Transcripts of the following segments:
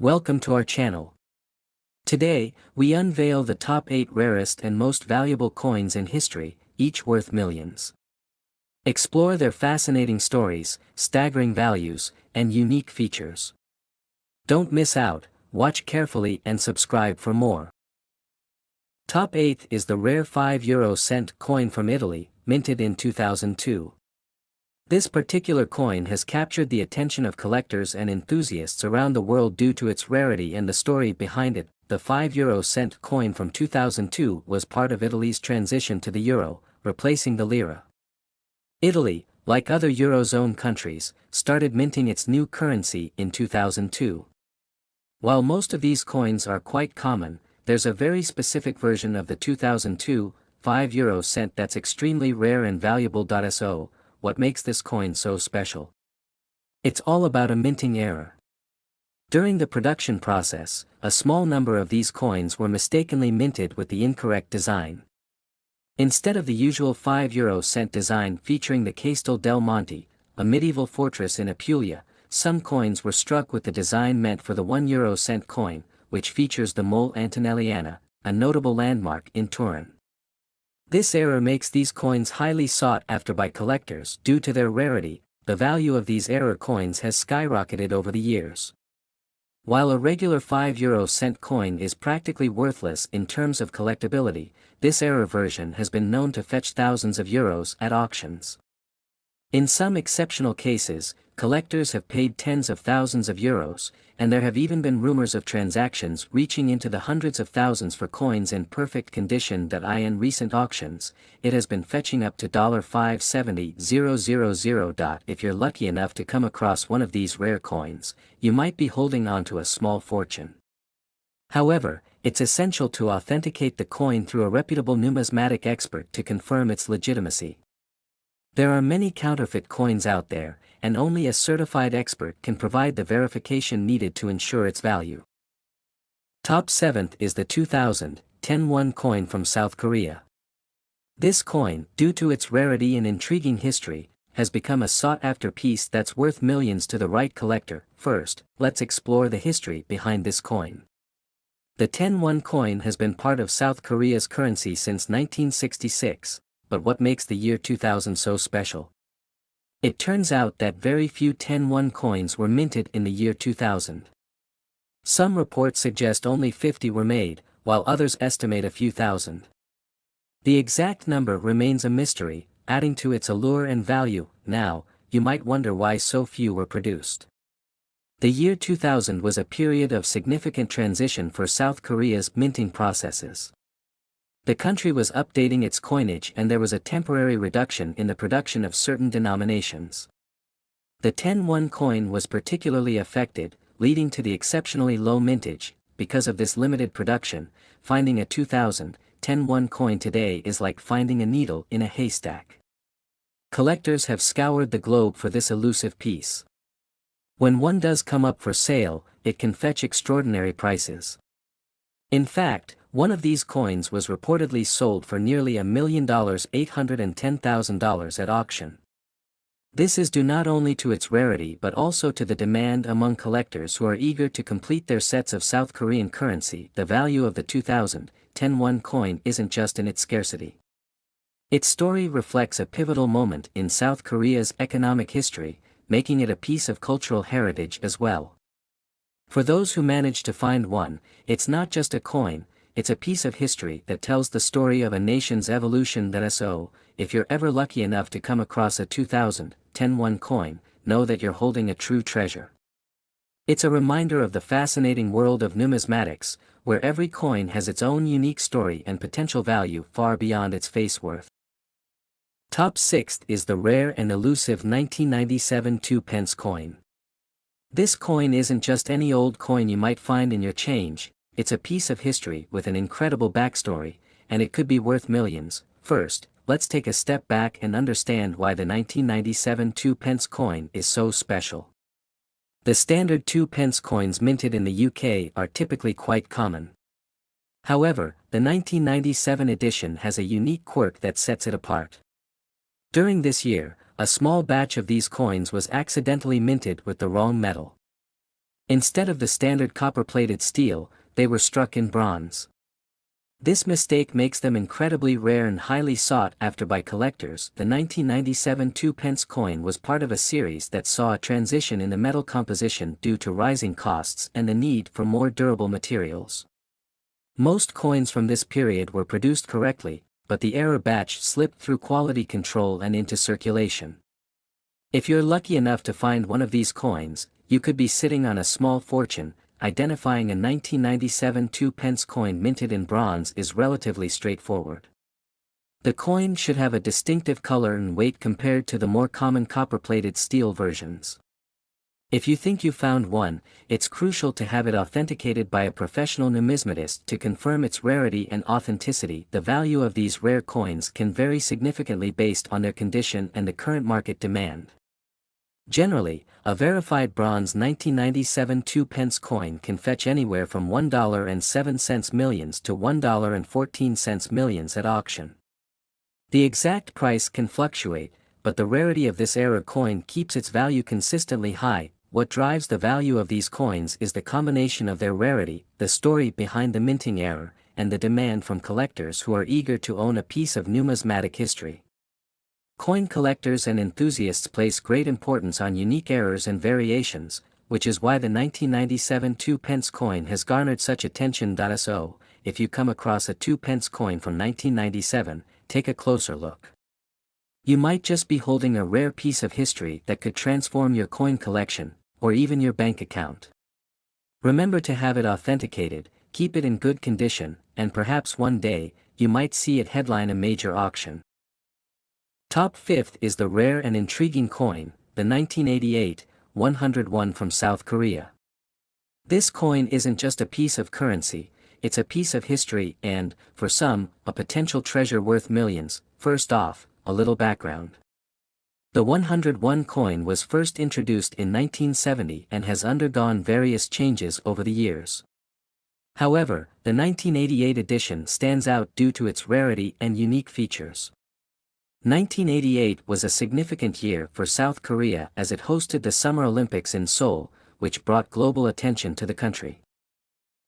Welcome to our channel. Today, we unveil the top 8 rarest and most valuable coins in history, each worth millions. Explore their fascinating stories, staggering values, and unique features. Don't miss out, watch carefully and subscribe for more. Top 8 is the rare €5 cent coin from Italy, minted in 2002. This particular coin has captured the attention of collectors and enthusiasts around the world due to its rarity and the story behind it. The €5 cent coin from 2002 was part of Italy's transition to the euro, replacing the lira. Italy, like other Eurozone countries, started minting its new currency in 2002. While most of these coins are quite common, there's a very specific version of the 2002 €5 cent that's extremely rare and valuable. So, what makes this coin so special? It's all about a minting error. During the production process, a small number of these coins were mistakenly minted with the incorrect design. Instead of the usual €5 cent design featuring the Castel del Monte, a medieval fortress in Apulia, some coins were struck with the design meant for the €1 cent coin, which features the Mole Antonelliana, a notable landmark in Turin. This error makes these coins highly sought after by collectors. Due to their rarity, the value of these error coins has skyrocketed over the years. While a regular €5 cent coin is practically worthless in terms of collectability, this error version has been known to fetch thousands of euros at auctions. In some exceptional cases, collectors have paid tens of thousands of euros, and there have even been rumors of transactions reaching into the hundreds of thousands for coins in perfect condition. In recent auctions, it has been fetching up to $570,000. If you're lucky enough to come across one of these rare coins, you might be holding on to a small fortune. However, it's essential to authenticate the coin through a reputable numismatic expert to confirm its legitimacy. There are many counterfeit coins out there, and only a certified expert can provide the verification needed to ensure its value. Top 7th is the 2010 coin from South Korea. This coin, due to its rarity and intriguing history, has become a sought-after piece that's worth millions to the right collector. First, let's explore the history behind this coin. The 10-won coin has been part of South Korea's currency since 1966. But what makes the year 2000 so special? It turns out that very few 10-won coins were minted in the year 2000. Some reports suggest only 50 were made, while others estimate a few thousand. The exact number remains a mystery, adding to its allure and value. Now, you might wonder why so few were produced. The year 2000 was a period of significant transition for South Korea's minting processes. The country was updating its coinage and there was a temporary reduction in the production of certain denominations. The 10-won coin was particularly affected, leading to the exceptionally low mintage. Because of this limited production, finding a 2010 coin today is like finding a needle in a haystack. Collectors have scoured the globe for this elusive piece. When one does come up for sale, it can fetch extraordinary prices. In fact, one of these coins was reportedly sold for nearly $1 million, $810,000 at auction. This is due not only to its rarity but also to the demand among collectors who are eager to complete their sets of South Korean currency. The value of the 2010 coin isn't just in its scarcity. Its story reflects a pivotal moment in South Korea's economic history, making it a piece of cultural heritage as well. For those who manage to find one, it's not just a coin, it's a piece of history that tells the story of a nation's evolution. So, if you're ever lucky enough to come across a 2010 coin, know that you're holding a true treasure. It's a reminder of the fascinating world of numismatics, where every coin has its own unique story and potential value far beyond its face worth. Top 6th is the rare and elusive 1997 2-pence coin. This coin isn't just any old coin you might find in your change, it's a piece of history with an incredible backstory, and it could be worth millions. First, let's take a step back and understand why the 1997 2-pence coin is so special. The standard 2-pence coins minted in the UK are typically quite common. However, the 1997 edition has a unique quirk that sets it apart. During this year, a small batch of these coins was accidentally minted with the wrong metal. Instead of the standard copper-plated steel, they were struck in bronze. This mistake makes them incredibly rare and highly sought after by collectors. The 1997 2-pence coin was part of a series that saw a transition in the metal composition due to rising costs and the need for more durable materials. Most coins from this period were produced correctly, but the error batch slipped through quality control and into circulation. If you're lucky enough to find one of these coins, you could be sitting on a small fortune. Identifying a 1997 2-pence coin minted in bronze is relatively straightforward. The coin should have a distinctive color and weight compared to the more common copper-plated steel versions. If you think you found one, it's crucial to have it authenticated by a professional numismatist to confirm its rarity and authenticity. The value of these rare coins can vary significantly based on their condition and the current market demand. Generally, a verified bronze 1997 2-pence coin can fetch anywhere from $1.07 millions to $1.14 millions at auction. The exact price can fluctuate, but the rarity of this era coin keeps its value consistently high. What drives the value of these coins is the combination of their rarity, the story behind the minting error, and the demand from collectors who are eager to own a piece of numismatic history. Coin collectors and enthusiasts place great importance on unique errors and variations, which is why the 1997 2-pence coin has garnered such attention. So, if you come across a 2-pence coin from 1997, take a closer look. You might just be holding a rare piece of history that could transform your coin collection, or even your bank account. Remember to have it authenticated, keep it in good condition, and perhaps one day, you might see it headline a major auction. Top 5th is the rare and intriguing coin, the 1988 101 from South Korea. This coin isn't just a piece of currency, it's a piece of history and, for some, a potential treasure worth millions. First off, a little background. The 101 coin was first introduced in 1970 and has undergone various changes over the years. However, the 1988 edition stands out due to its rarity and unique features. 1988 was a significant year for South Korea as it hosted the Summer Olympics in Seoul, which brought global attention to the country.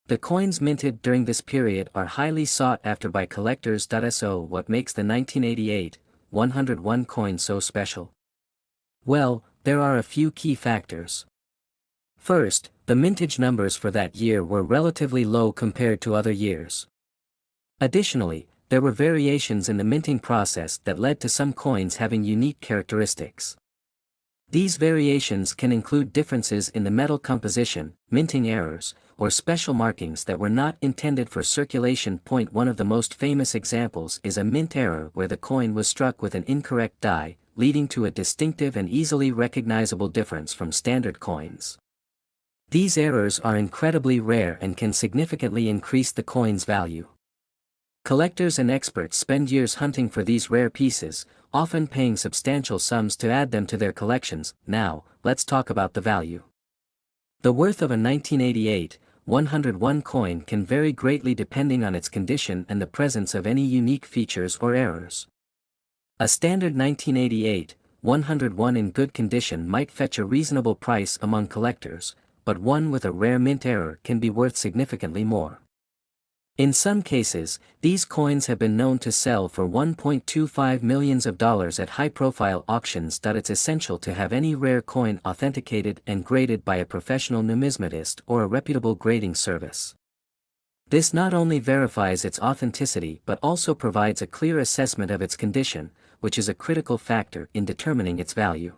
The coins minted during this period are highly sought after by collectors. So, what makes the 1988 101 coin so special? Well, there are a few key factors. First, the mintage numbers for that year were relatively low compared to other years. Additionally, there were variations in the minting process that led to some coins having unique characteristics. These variations can include differences in the metal composition, minting errors, or special markings that were not intended for circulation. One of the most famous examples is a mint error where the coin was struck with an incorrect die, leading to a distinctive and easily recognizable difference from standard coins. These errors are incredibly rare and can significantly increase the coin's value. Collectors and experts spend years hunting for these rare pieces, often paying substantial sums to add them to their collections. Now, let's talk about the value. The worth of a 1988 101 coin can vary greatly depending on its condition and the presence of any unique features or errors. A standard 1988 101 in good condition might fetch a reasonable price among collectors, but one with a rare mint error can be worth significantly more. In some cases, these coins have been known to sell for $1.25 million at high-profile auctions. It's essential to have any rare coin authenticated and graded by a professional numismatist or a reputable grading service. This not only verifies its authenticity but also provides a clear assessment of its condition, which is a critical factor in determining its value.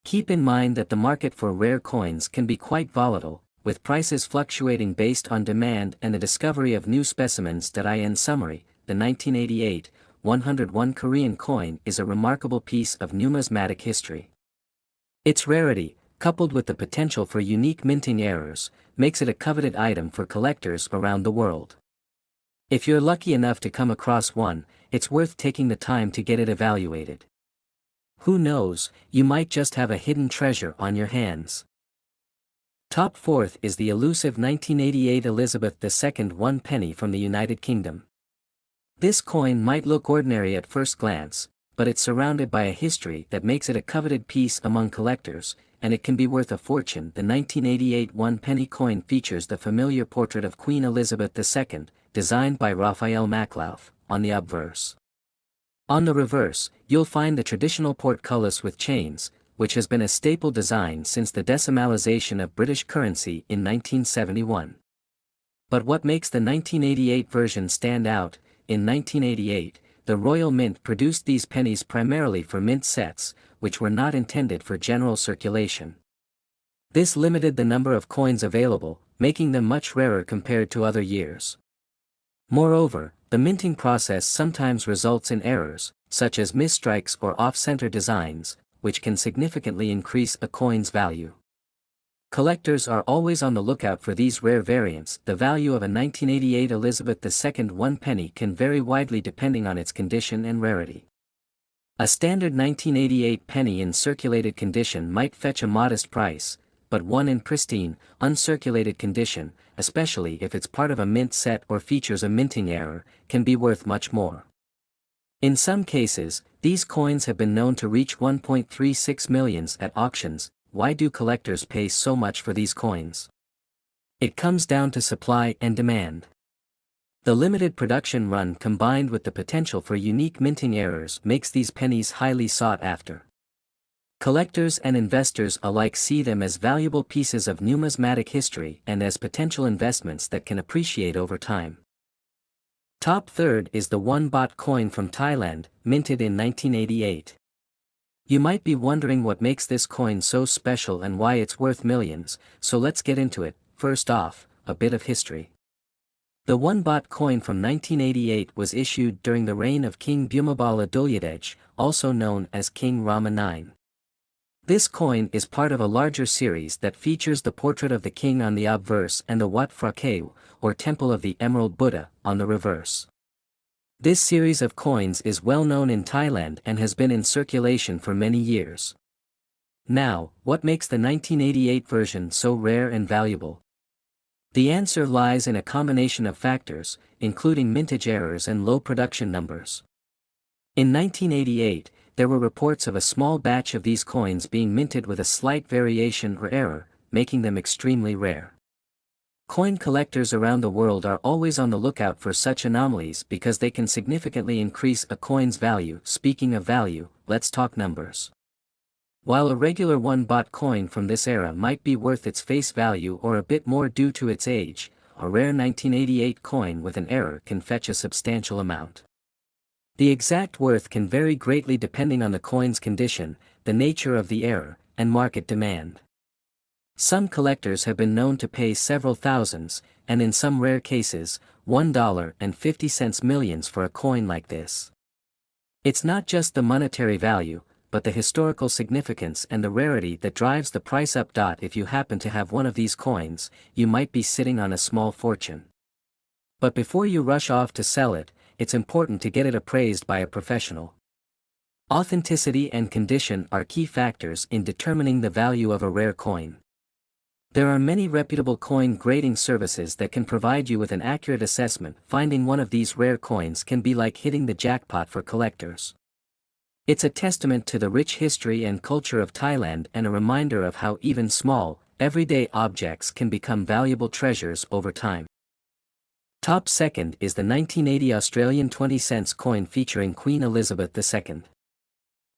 Keep in mind that the market for rare coins can be quite volatile, with prices fluctuating based on demand and the discovery of new specimens. In summary, the 1988 101 Korean coin is a remarkable piece of numismatic history. Its rarity, coupled with the potential for unique minting errors, makes it a coveted item for collectors around the world. If you're lucky enough to come across one, it's worth taking the time to get it evaluated. Who knows, you might just have a hidden treasure on your hands. Top 4th is the elusive 1988 Elizabeth II 1 penny from the United Kingdom. This coin might look ordinary at first glance, but it's surrounded by a history that makes it a coveted piece among collectors, and it can be worth a fortune. The 1988 one-penny coin features the familiar portrait of Queen Elizabeth II, designed by Raphael Maclauth, on the obverse. On the reverse, you'll find the traditional portcullis with chains, which has been a staple design since the decimalization of British currency in 1971. But what makes the 1988 version stand out? In 1988, the Royal Mint produced these pennies primarily for mint sets, which were not intended for general circulation. This limited the number of coins available, making them much rarer compared to other years. Moreover, the minting process sometimes results in errors, such as misstrikes or off-center designs, which can significantly increase a coin's value. Collectors are always on the lookout for these rare variants. The value of a 1988 Elizabeth II one penny can vary widely depending on its condition and rarity. A standard 1988 penny in circulated condition might fetch a modest price, but one in pristine, uncirculated condition, especially if it's part of a mint set or features a minting error, can be worth much more. In some cases, these coins have been known to reach 1.36 million at auctions. Why do collectors pay so much for these coins? It comes down to supply and demand. The limited production run combined with the potential for unique minting errors makes these pennies highly sought after. Collectors and investors alike see them as valuable pieces of numismatic history and as potential investments that can appreciate over time. Top third is the 1 baht coin from Thailand, minted in 1988. You might be wondering what makes this coin so special and why it's worth millions, so let's get into it. First off, a bit of history. The 1 baht coin from 1988 was issued during the reign of King Bhumibol Adulyadej, also known as King Rama IX. This coin is part of a larger series that features the portrait of the king on the obverse and the Wat Phra Kaew, or Temple of the Emerald Buddha, on the reverse. This series of coins is well known in Thailand and has been in circulation for many years. Now, what makes the 1988 version so rare and valuable? The answer lies in a combination of factors, including mintage errors and low production numbers. In 1988, there were reports of a small batch of these coins being minted with a slight variation or error, making them extremely rare. Coin collectors around the world are always on the lookout for such anomalies because they can significantly increase a coin's value. Speaking of value, let's talk numbers. While a regular 1 baht coin from this era might be worth its face value or a bit more due to its age, a rare 1988 coin with an error can fetch a substantial amount. The exact worth can vary greatly depending on the coin's condition, the nature of the error, and market demand. Some collectors have been known to pay several thousands, and in some rare cases, $1.50 millions for a coin like this. It's not just the monetary value, but the historical significance and the rarity that drives the price up. If you happen to have one of these coins, you might be sitting on a small fortune. But before you rush off to sell it, it's important to get it appraised by a professional. Authenticity and condition are key factors in determining the value of a rare coin. There are many reputable coin grading services that can provide you with an accurate assessment. Finding one of these rare coins can be like hitting the jackpot for collectors. It's a testament to the rich history and culture of Thailand and a reminder of how even small, everyday objects can become valuable treasures over time. Top second is the 1980 Australian 20-cent coin featuring Queen Elizabeth II.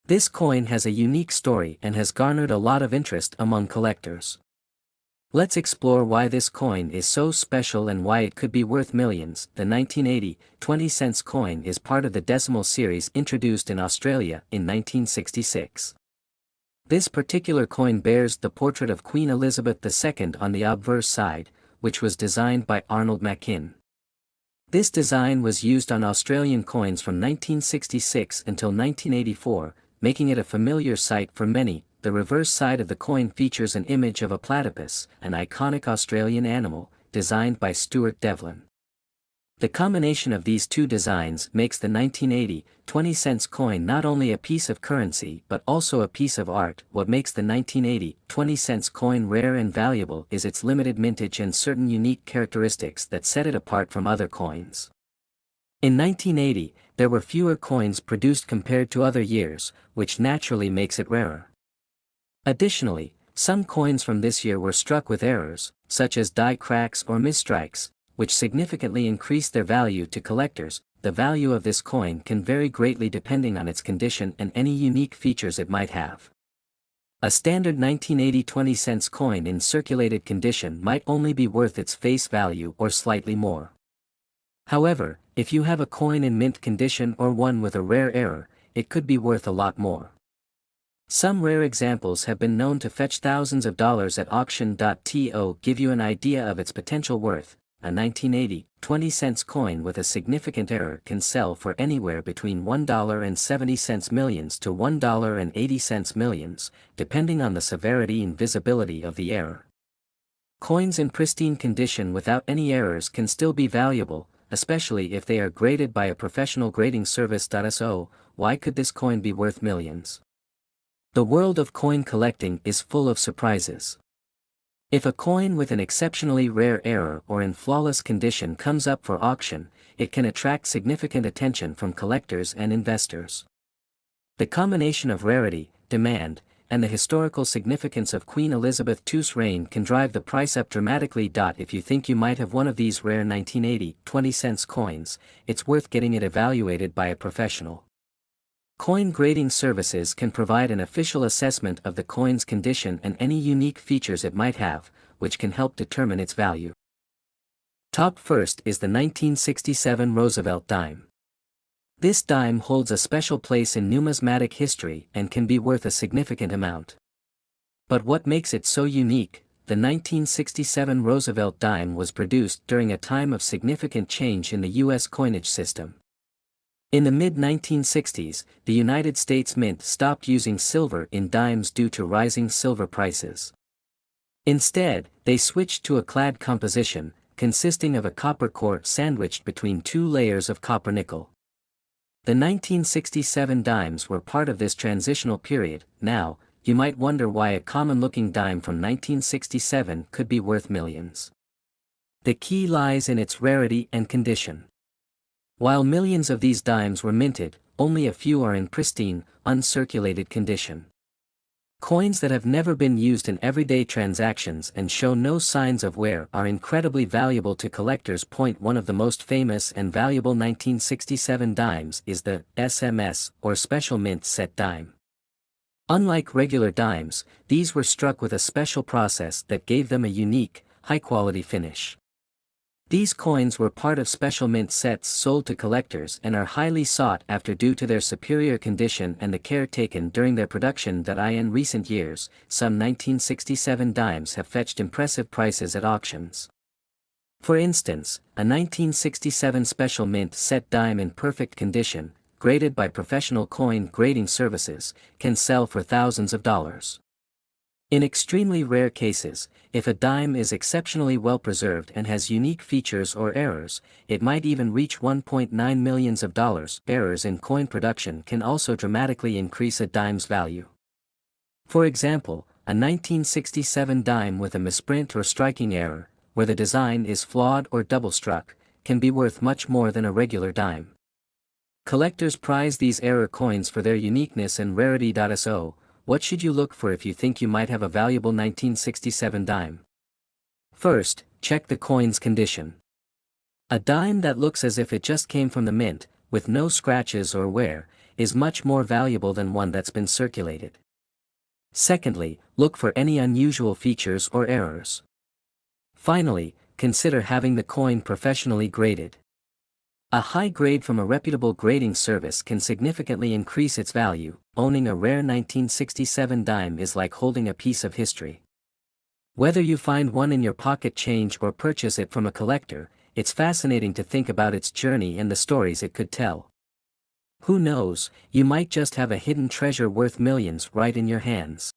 This coin has a unique story and has garnered a lot of interest among collectors. Let's explore why this coin is so special and why it could be worth millions. The 1980 20-cent coin is part of the decimal series introduced in Australia in 1966. This particular coin bears the portrait of Queen Elizabeth II on the obverse side, which was designed by Arnold Mackin. This design was used on Australian coins from 1966 until 1984, making it a familiar sight for many. The reverse side of the coin features an image of a platypus, an iconic Australian animal, designed by Stuart Devlin. The combination of these two designs makes the 1980 20-cent coin not only a piece of currency but also a piece of art. What makes the 1980 20-cent coin rare and valuable is its limited mintage and certain unique characteristics that set it apart from other coins. In 1980, there were fewer coins produced compared to other years, which naturally makes it rarer. Additionally, Some coins from this year were struck with errors, such as die cracks or misstrikes, which significantly increased their value to collectors. The value of this coin can vary greatly depending on its condition and any unique features it might have. A standard 1980 20-cent coin in circulated condition might only be worth its face value or slightly more. However, if you have a coin in mint condition or one with a rare error, it could be worth a lot more. Some rare examples have been known to fetch thousands of dollars at auction. To give you an idea of its potential worth, a 1980 20-cent coin with a significant error can sell for anywhere between $1.70 millions to $1.80 millions, depending on the severity and visibility of the error. Coins in pristine condition without any errors can still be valuable, especially if they are graded by a professional grading service. So, why could this coin be worth millions? The world of coin collecting is full of surprises. If a coin with an exceptionally rare error or in flawless condition comes up for auction, it can attract significant attention from collectors and investors. The combination of rarity, demand, and the historical significance of Queen Elizabeth II's reign can drive the price up dramatically. If you think you might have one of these rare 1980 20-cent coins, it's worth getting it evaluated by a professional. Coin grading services can provide an official assessment of the coin's condition and any unique features it might have, which can help determine its value. Top first is the 1967 Roosevelt dime. This dime holds a special place in numismatic history and can be worth a significant amount. But what makes it so unique? The 1967 Roosevelt dime was produced during a time of significant change in the U.S. coinage system. In the mid-1960s, the United States Mint stopped using silver in dimes due to rising silver prices. Instead, they switched to a clad composition, consisting of a copper core sandwiched between two layers of copper nickel. The 1967 dimes were part of this transitional period. Now, you might wonder why a common-looking dime from 1967 could be worth millions. The key lies in its rarity and condition. While millions of these dimes were minted, only a few are in pristine, uncirculated condition. Coins that have never been used in everyday transactions and show no signs of wear are incredibly valuable to collectors. One of the most famous and valuable 1967 dimes is the SMS or Special Mint Set dime. Unlike regular dimes, these were struck with a special process that gave them a unique, high-quality finish. These coins were part of special mint sets sold to collectors and are highly sought after due to their superior condition and the care taken during their production. In recent years, some 1967 dimes have fetched impressive prices at auctions. For instance, a 1967 special mint set dime in perfect condition, graded by professional coin grading services, can sell for thousands of dollars. In extremely rare cases, if a dime is exceptionally well preserved and has unique features or errors, it might even reach $1.9 million. Errors in coin production can also dramatically increase a dime's value. For example, a 1967 dime with a misprint or striking error, where the design is flawed or double-struck, can be worth much more than a regular dime. Collectors prize these error coins for their uniqueness and rarity. So, what should you look for if you think you might have a valuable 1967 dime? First, check the coin's condition. A dime that looks as if it just came from the mint, with no scratches or wear, is much more valuable than one that's been circulated. Secondly, look for any unusual features or errors. Finally, consider having the coin professionally graded. A high grade from a reputable grading service can significantly increase its value. Owning a rare 1967 dime is like holding a piece of history. Whether you find one in your pocket change or purchase it from a collector, it's fascinating to think about its journey and the stories it could tell. Who knows, you might just have a hidden treasure worth millions right in your hands.